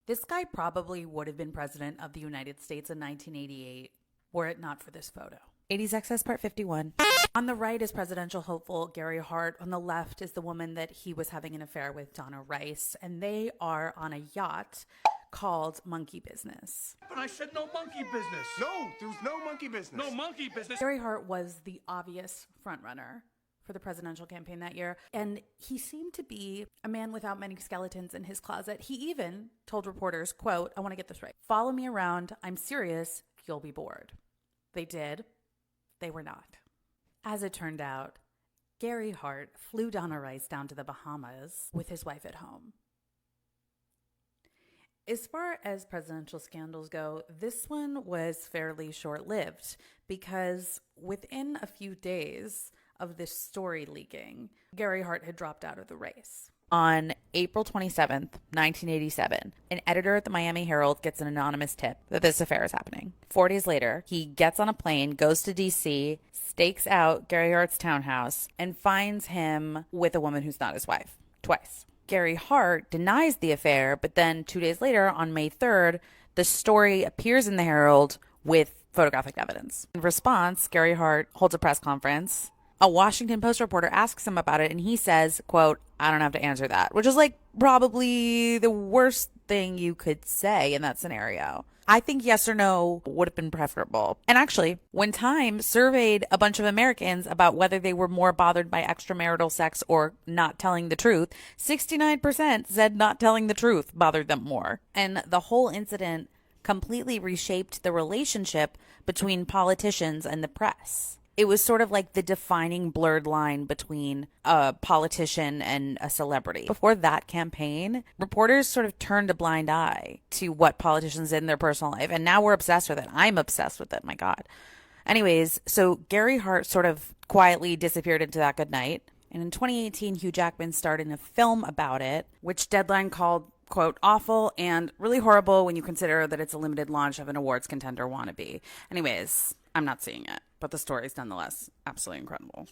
This guy probably would have been president of the United States in 1988 were it not for this photo. 80's Excess Part 51. On the right is presidential hopeful Gary Hart. On the left is the woman that he was having an affair with, Donna Rice. And they are on a yacht called Monkey Business. But I said no monkey business. No, there was no monkey business. No monkey business. Gary Hart was the obvious frontrunner for the presidential campaign that year. And he seemed to be a man without many skeletons in his closet. He even told reporters, quote, I want to get this right, follow me around. I'm serious. You'll be bored. They did. They were not. As it turned out, Gary Hart flew Donna Rice down to the Bahamas with his wife at home. As far as presidential scandals go, this one was fairly short-lived because within a few days of this story leaking, Gary Hart had dropped out of the race. On April 27th, 1987, an editor at the Miami Herald gets an anonymous tip that this affair is happening. 4 days later, he gets on a plane, goes to D.C., stakes out Gary Hart's townhouse, and finds him with a woman who's not his wife, twice. Gary Hart denies the affair, but then 2 days later, on May 3rd, the story appears in the Herald with photographic evidence. In response, Gary Hart holds a press conference. A Washington Post reporter asks him about it, and he says, quote, I don't have to answer that, which is like probably the worst thing you could say in that scenario. I think yes or no would have been preferable. And actually, when Time surveyed a bunch of Americans about whether they were more bothered by extramarital sex or not telling the truth, 69% said not telling the truth bothered them more. And the whole incident completely reshaped the relationship between politicians and the press. It was sort of like the defining blurred line between a politician and a celebrity. Before that campaign, reporters sort of turned a blind eye to what politicians did in their personal life. And now we're obsessed with it. I'm obsessed with it. My God. Anyways, so Gary Hart sort of quietly disappeared into that good night. And in 2018, Hugh Jackman starred in a film about it, which Deadline called, quote, awful and really horrible when you consider that it's a limited launch of an awards contender wannabe. Anyways, I'm not seeing it, but the story is nonetheless absolutely incredible.